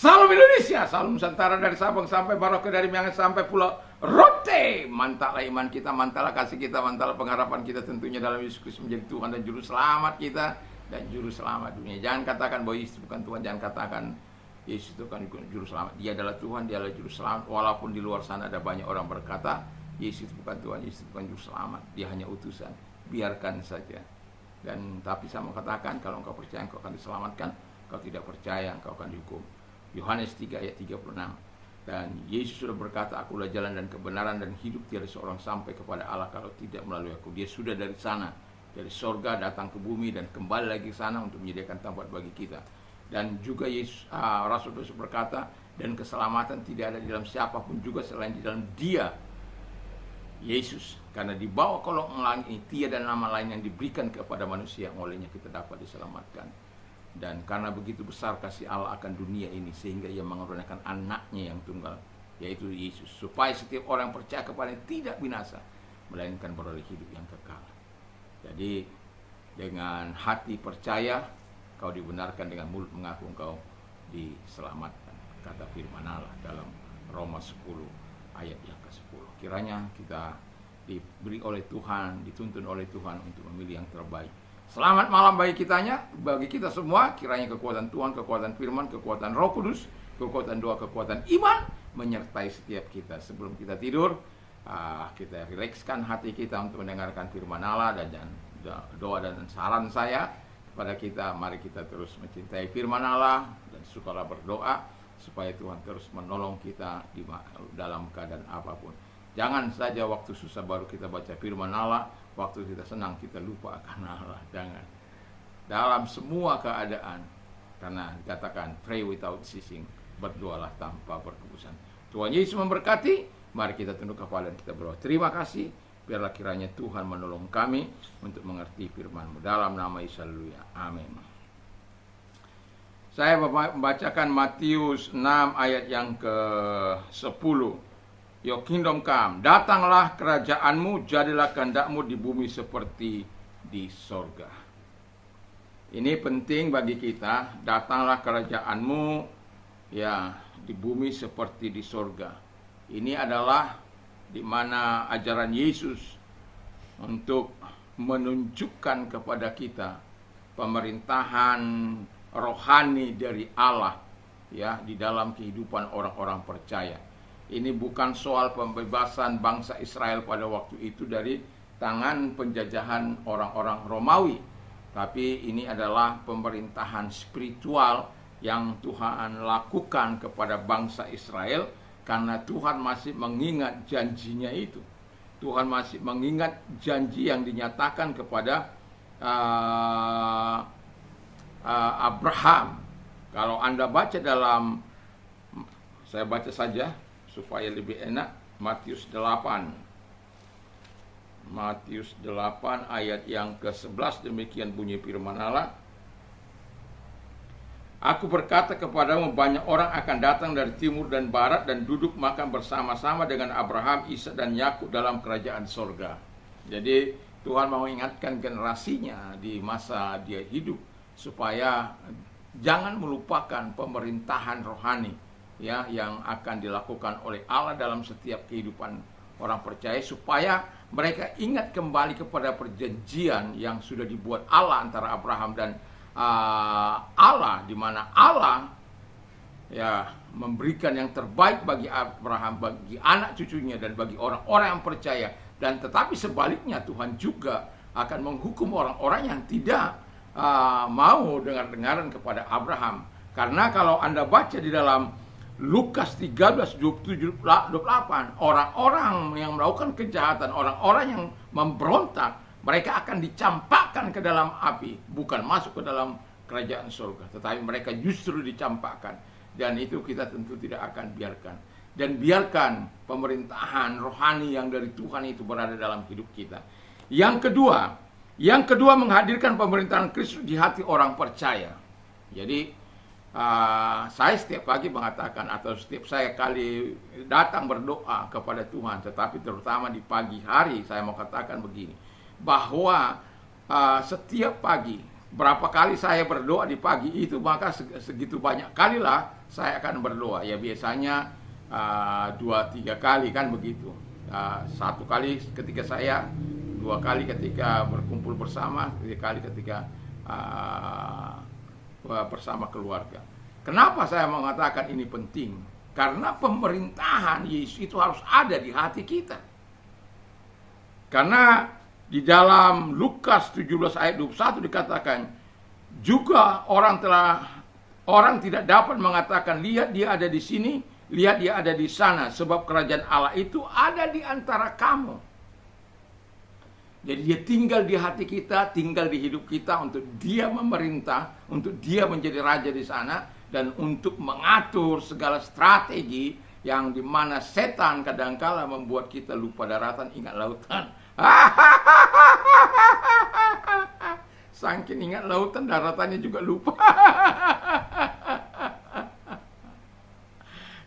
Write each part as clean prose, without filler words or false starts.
Salam Indonesia, salam Nusantara dari Sabang sampai Merauke, dari Miangas sampai Pulau Rote. Mantaplah iman kita, mantaplah kasih kita, mantaplah pengharapan kita tentunya dalam Yesus Kristus menjadi Tuhan dan Juru Selamat kita dan Juru Selamat dunia. Jangan katakan bahwa Yesus bukan Tuhan, jangan katakan Yesus itu kan Juru Selamat. Dia adalah Tuhan, dia adalah Juru Selamat. Walaupun di luar sana ada banyak orang berkata Yesus bukan Tuhan, Yesus bukan Juru Selamat, dia hanya utusan. Biarkan saja. Dan tapi saya mau katakan, kalau engkau percaya engkau akan diselamatkan, kalau tidak percaya engkau akan dihukum. Yohanes 3 ayat 36. Dan Yesus sudah berkata, akulah jalan dan kebenaran dan hidup, tiada seorang sampai kepada Allah kalau tidak melalui aku. Dia sudah dari sana, dari sorga datang ke bumi dan kembali lagi ke sana untuk menyediakan tempat bagi kita. Dan juga Yesus, Rasul Yesus berkata, dan keselamatan tidak ada di dalam siapapun juga selain di dalam Dia, Yesus. Karena di bawah kolong langit ini tiada nama lain yang diberikan kepada manusia yang olehnya kita dapat diselamatkan. Dan karena begitu besar kasih Allah akan dunia ini, sehingga ia mengorbankan anaknya yang tunggal, yaitu Yesus, supaya setiap orang yang percaya kepadanya tidak binasa, melainkan beroleh hidup yang kekal. Jadi dengan hati percaya kau dibenarkan, dengan mulut mengaku engkau diselamatkan, kata firman Allah dalam Roma 10 ayat yang ke-10. Kiranya kita diberi oleh Tuhan, dituntun oleh Tuhan untuk memilih yang terbaik. Selamat malam bagi kita semua. Kiranya kekuatan Tuhan, kekuatan firman, kekuatan Roh Kudus, kekuatan doa, kekuatan iman menyertai setiap kita. Sebelum kita tidur, kita rilekskan hati kita untuk mendengarkan firman Allah dan doa dan saran saya kepada kita. Mari kita terus mencintai firman Allah dan sukalah berdoa supaya Tuhan terus menolong kita di dalam keadaan apapun. Jangan saja waktu susah baru kita baca firman Allah, waktu kita senang kita lupa akan Allah. Jangan. Dalam semua keadaan, karena dikatakan pray without ceasing, berdoalah tanpa berkeputusan. Tuhan Yesus memberkati. Mari kita tunduk kepala dan kita berdoa. Terima kasih. Biarlah kiranya Tuhan menolong kami untuk mengerti firman-Mu. Dalam nama Yesus, haleluya. Amin. Saya membacakan Matius 6 ayat yang ke-10. Your kingdom come, datanglah kerajaanmu, jadilah kehendak-Mu di bumi seperti di sorga. Ini penting bagi kita, datanglah kerajaan-Mu ya di bumi seperti di sorga. Ini adalah di mana ajaran Yesus untuk menunjukkan kepada kita pemerintahan rohani dari Allah ya di dalam kehidupan orang-orang percaya. Ini bukan soal pembebasan bangsa Israel pada waktu itu dari tangan penjajahan orang-orang Romawi. Tapi ini adalah pemerintahan spiritual yang Tuhan lakukan kepada bangsa Israel. Karena Tuhan masih mengingat janjinya itu. Tuhan masih mengingat janji yang dinyatakan kepada Abraham. Kalau Anda baca dalam, saya baca saja supaya lebih enak, Matius 8 ayat yang ke-11, demikian bunyi firman Allah. Aku berkata kepadamu, banyak orang akan datang dari timur dan barat dan duduk makan bersama-sama dengan Abraham, Ishak dan Yakub dalam kerajaan sorga. Jadi Tuhan mau ingatkan generasinya di masa dia hidup supaya jangan melupakan pemerintahan rohani ya yang akan dilakukan oleh Allah dalam setiap kehidupan orang percaya, supaya mereka ingat kembali kepada perjanjian yang sudah dibuat Allah antara Abraham dan Allah, di mana Allah ya memberikan yang terbaik bagi Abraham, bagi anak cucunya dan bagi orang-orang yang percaya. Dan tetapi sebaliknya Tuhan juga akan menghukum orang-orang yang tidak mau dengar-dengaran kepada Abraham. Karena kalau Anda baca di dalam Lukas 13:27-28, orang-orang yang melakukan kejahatan, orang-orang yang memberontak, mereka akan dicampakkan ke dalam api, bukan masuk ke dalam kerajaan surga, tetapi mereka justru dicampakkan. Dan itu kita tentu tidak akan biarkan. Dan biarkan pemerintahan rohani yang dari Tuhan itu berada dalam hidup kita. Yang kedua menghadirkan pemerintahan Kristus di hati orang percaya. Jadi saya setiap pagi mengatakan, atau setiap saya kali datang berdoa kepada Tuhan, tetapi terutama di pagi hari, saya mau katakan begini, bahwa setiap pagi berapa kali saya berdoa di pagi itu, maka segitu banyak kalilah saya akan berdoa. Ya biasanya 2-3 kali kan begitu. Satu kali ketika saya, 2 kali ketika berkumpul bersama, 3 kali ketika bersama keluarga. Kenapa saya mengatakan ini penting? Karena pemerintahan Yesus itu harus ada di hati kita. Karena di dalam Lukas 17 ayat 21 dikatakan, juga orang tidak dapat mengatakan, lihat dia ada di sini, lihat dia ada di sana, sebab kerajaan Allah itu ada di antara kamu. Jadi dia tinggal di hati kita, tinggal di hidup kita untuk dia memerintah, untuk dia menjadi raja di sana, dan untuk mengatur segala strategi yang dimana setan kadangkala membuat kita lupa daratan, ingat lautan. Saking ingat lautan, daratannya juga lupa.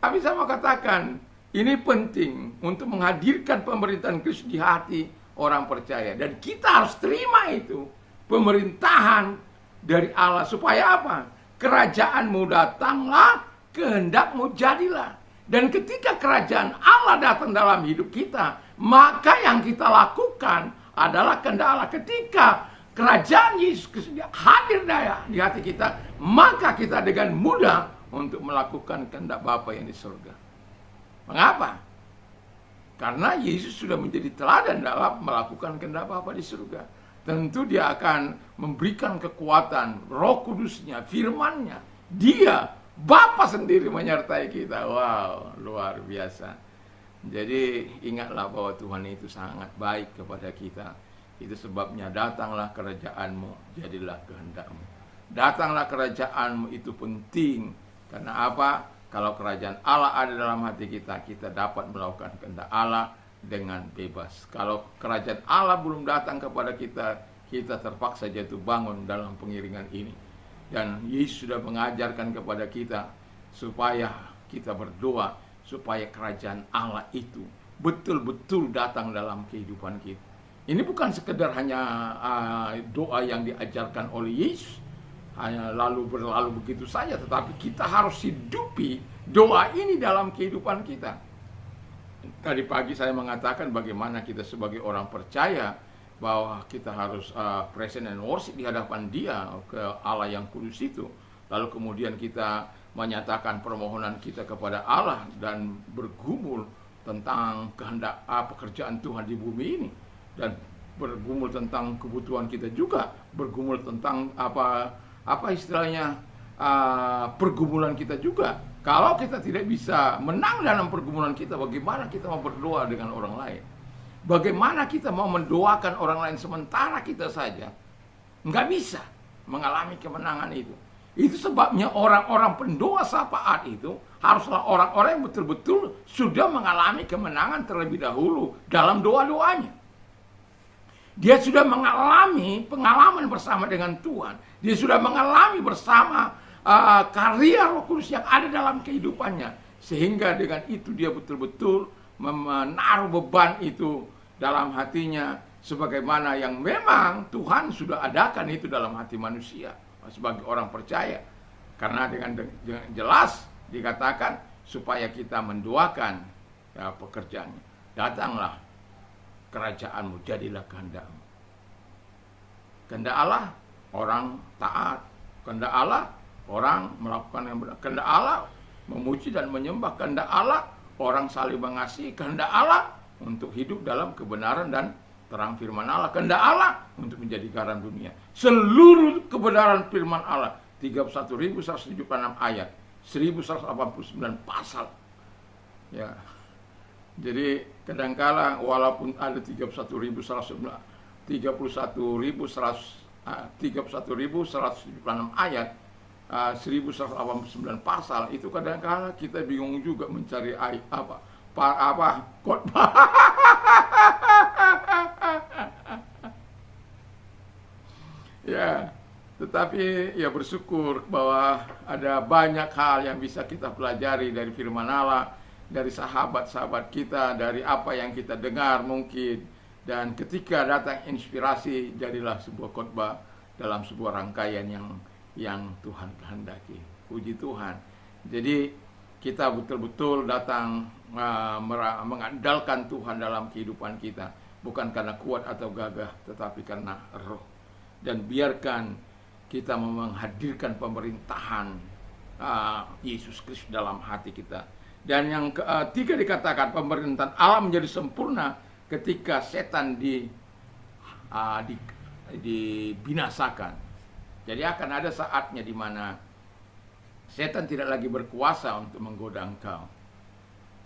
Tapi saya mau katakan, ini penting untuk menghadirkan pemerintahan Kristus di hati orang percaya. Dan kita harus terima itu, pemerintahan dari Allah. Supaya apa? Kerajaanmu datanglah, kehendakmu jadilah. Dan ketika kerajaan Allah datang dalam hidup kita, maka yang kita lakukan adalah kehendak Allah. Ketika kerajaan Yesus Kristus hadir di hati kita, maka kita dengan mudah untuk melakukan kehendak Bapa yang di surga. Mengapa? Karena Yesus sudah menjadi teladan dalam melakukan kehendak Bapa di surga. Tentu dia akan memberikan kekuatan, Roh Kudusnya, firman-Nya. Dia, Bapa sendiri menyertai kita. Wow, luar biasa. Jadi ingatlah bahwa Tuhan itu sangat baik kepada kita. Itu sebabnya datanglah kerajaanmu, jadilah kehendakmu. Datanglah kerajaanmu itu penting. Karena apa? Kalau kerajaan Allah ada dalam hati kita, kita dapat melakukan kehendak Allah dengan bebas. Kalau kerajaan Allah belum datang kepada kita, kita terpaksa jatuh bangun dalam pengiringan ini. Dan Yesus sudah mengajarkan kepada kita supaya kita berdoa, supaya kerajaan Allah itu betul-betul datang dalam kehidupan kita. Ini bukan sekedar hanya doa yang diajarkan oleh Yesus, hanya lalu berlalu begitu saja, tetapi kita harus hidupi doa ini dalam kehidupan kita. Tadi pagi saya mengatakan bagaimana kita sebagai orang percaya bahwa kita harus present and worship di hadapan Dia, ke Allah yang kudus itu. Lalu kemudian kita menyatakan permohonan kita kepada Allah dan bergumul tentang kehendak pekerjaan Tuhan di bumi ini, dan bergumul tentang kebutuhan kita juga, bergumul tentang apa istilahnya pergumulan kita juga. Kalau kita tidak bisa menang dalam pergumulan kita, bagaimana kita mau berdoa dengan orang lain? Bagaimana kita mau mendoakan orang lain sementara kita saja nggak bisa mengalami kemenangan itu? Itu sebabnya orang-orang pendoa syafaat itu haruslah orang-orang yang betul-betul sudah mengalami kemenangan terlebih dahulu dalam doa-doanya. Dia sudah mengalami pengalaman bersama dengan Tuhan. Dia sudah mengalami bersama karya Roh Kudus yang ada dalam kehidupannya. Sehingga dengan itu dia betul-betul menaruh beban itu dalam hatinya, sebagaimana yang memang Tuhan sudah adakan itu dalam hati manusia sebagai orang percaya. Karena dengan jelas dikatakan supaya kita mendoakan pekerjaannya. Datanglah kerajaanmu, jadilah kehendakmu. Kehendak Allah orang taat, kehendak Allah orang melakukan yang benar, kehendak Allah memuji dan menyembah, kehendak Allah orang saling mengasihi, kehendak Allah untuk hidup dalam kebenaran dan terang firman Allah, kehendak Allah untuk menjadi garam dunia. Seluruh kebenaran firman Allah, 31.176 ayat, 1189 pasal. Ya. Jadi kadangkala walaupun ada 31.176 ayat, 1189 pasal, itu kadangkala kita bingung juga mencari ayat khotbah. Ya, tetapi ya bersyukur bahwa ada banyak hal yang bisa kita pelajari dari firman Allah, dari sahabat-sahabat kita, dari apa yang kita dengar mungkin. Dan ketika datang inspirasi, jadilah sebuah khotbah dalam sebuah rangkaian yang Tuhan kehendaki. Puji Tuhan. Jadi kita betul-betul datang mengandalkan Tuhan dalam kehidupan kita, bukan karena kuat atau gagah, tetapi karena roh. Dan biarkan kita menghadirkan pemerintahan Yesus Kristus dalam hati kita. Dan yang ketiga dikatakan pemerintahan Allah menjadi sempurna ketika setan dibinasakan. Jadi akan ada saatnya di mana setan tidak lagi berkuasa untuk menggoda engkau.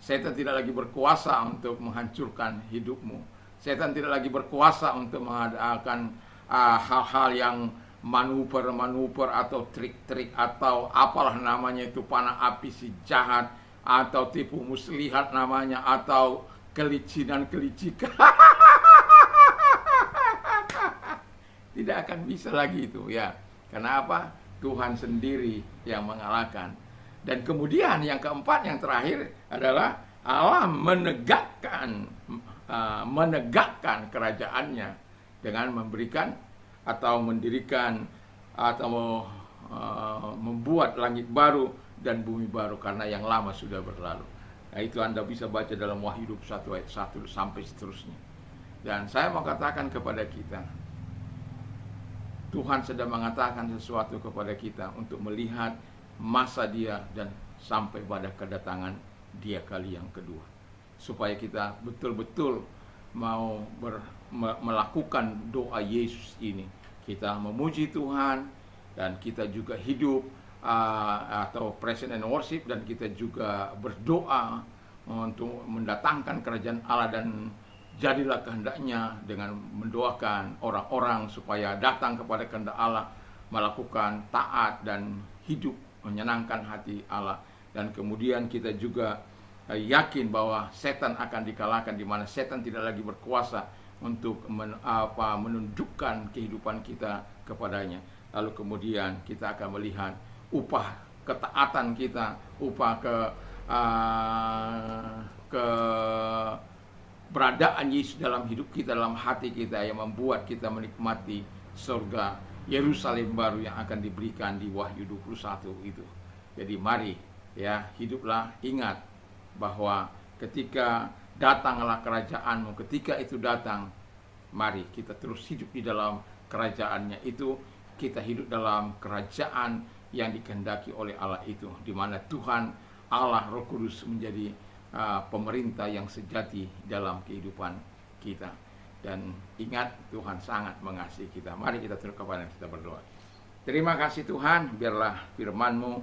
Setan tidak lagi berkuasa untuk menghancurkan hidupmu. Setan tidak lagi berkuasa untuk mengadakan hal-hal yang manuver atau trik-trik atau apalah namanya itu, panah api si jahat, atau tipu muslihat namanya, atau kelicikan. Tidak akan bisa lagi itu ya. Kenapa? Tuhan sendiri yang mengalahkan. Dan kemudian yang keempat, yang terakhir adalah Allah menegakkan kerajaannya dengan memberikan atau mendirikan atau membuat langit baru dan bumi baru, karena yang lama sudah berlalu. Nah, itu Anda bisa baca dalam Wahyu 21 ayat 1 sampai seterusnya. Dan saya mau katakan kepada kita, Tuhan sedang mengatakan sesuatu kepada kita untuk melihat masa Dia dan sampai pada kedatangan Dia kali yang kedua, supaya kita betul-betul mau melakukan doa Yesus ini. Kita memuji Tuhan, dan kita juga hidup atau present and worship, dan kita juga berdoa untuk mendatangkan kerajaan Allah, dan jadilah kehendaknya dengan mendoakan orang-orang supaya datang kepada kehendak Allah, melakukan taat dan hidup menyenangkan hati Allah. Dan kemudian kita juga yakin bahwa setan akan dikalahkan, di mana setan tidak lagi berkuasa untuk menunjukkan kehidupan kita kepadanya. Lalu kemudian kita akan melihat upah ketaatan kita, upah keberadaan Yesus dalam hidup kita, dalam hati kita, yang membuat kita menikmati surga Yerusalem baru yang akan diberikan di Wahyu 21 itu. Jadi mari ya, hiduplah ingat bahwa ketika datanglah kerajaanmu, ketika itu datang, mari kita terus hidup di dalam kerajaannya itu. Kita hidup dalam kerajaan yang dikehendaki oleh Allah itu, di mana Tuhan Allah Roh Kudus menjadi pemerintah yang sejati dalam kehidupan kita. Dan ingat, Tuhan sangat mengasihi kita. Mari kita tunduk kepala kita berdoa. Terima kasih Tuhan, biarlah firman-Mu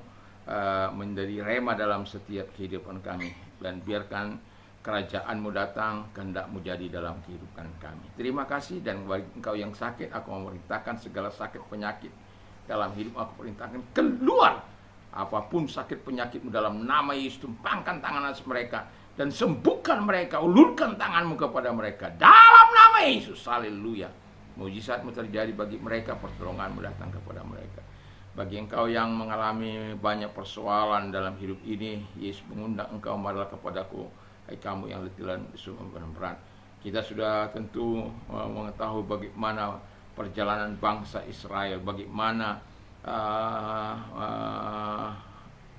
menjadi rema dalam setiap kehidupan kami, dan biarkan kerajaan-Mu datang, kehendak-Mu jadi dalam kehidupan kami. Terima kasih. Dan bagi engkau yang sakit, aku memerintahkan segala sakit penyakit dalam hidup aku, perintahkan keluar. Apapun sakit penyakitmu, dalam nama Yesus, tumpangkan tangan atas mereka dan sembuhkan mereka. Ulurkan tangan-Mu kepada mereka dalam nama Yesus. Haleluya. Mujizat-Mu terjadi bagi mereka, pertolongan-Mu datang kepada mereka. Bagi engkau yang mengalami banyak persoalan dalam hidup ini, Yesus mengundang engkau, marilah kepadaku, hai kamu yang letih dan berat. Kita sudah tentu mengetahui bagaimana perjalanan bangsa Israel, bagaimana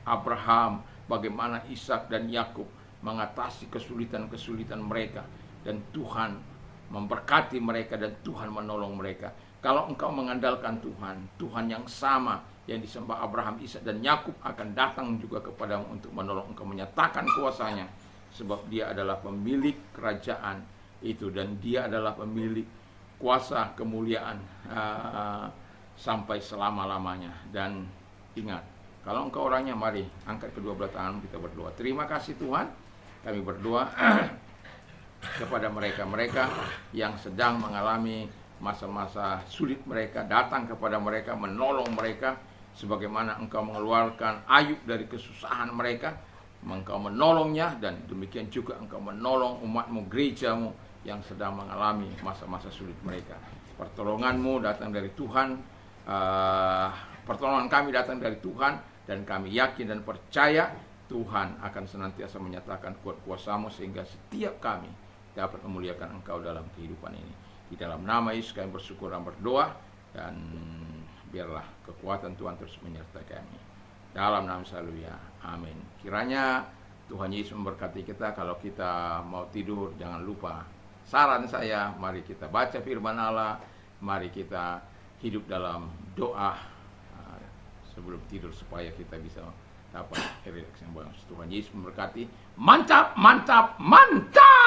Abraham, bagaimana Ishak dan Yakub mengatasi kesulitan-kesulitan mereka, dan Tuhan memberkati mereka dan Tuhan menolong mereka. Kalau engkau mengandalkan Tuhan, Tuhan yang sama yang disembah Abraham, Ishak dan Yakub akan datang juga kepadamu untuk menolong engkau, menyatakan kuasanya, sebab Dia adalah pemilik kerajaan itu, dan Dia adalah pemilik kuasa kemuliaan sampai selama-lamanya. Dan ingat, kalau engkau orangnya, mari angkat kedua belah tangan kita berdoa. Terima kasih Tuhan, kami berdoa kepada mereka yang sedang mengalami masa-masa sulit. Mereka datang kepada mereka, menolong mereka, sebagaimana engkau mengeluarkan Ayub dari kesusahan mereka, engkau menolongnya, dan demikian juga engkau menolong umat-Mu, gereja-Mu yang sedang mengalami masa-masa sulit mereka. Pertolongan-Mu datang dari Tuhan, pertolongan kami datang dari Tuhan, dan kami yakin dan percaya Tuhan akan senantiasa menyatakan kuat kuasa-Mu, sehingga setiap kami dapat memuliakan Engkau dalam kehidupan ini. Di dalam nama Yesus kami bersyukur dan berdoa, Dan biarlah kekuatan Tuhan terus menyertai kami. Dalam nama Haleluya. Amin. Kiranya Tuhan Yesus memberkati kita. Kalau kita mau tidur, jangan lupa. Saran saya, mari kita baca firman Allah. Mari kita hidup dalam doa sebelum tidur supaya kita bisa dapat rileks yang bagus. Tuhan Yesus memberkati. Mantap, mantap, mantap.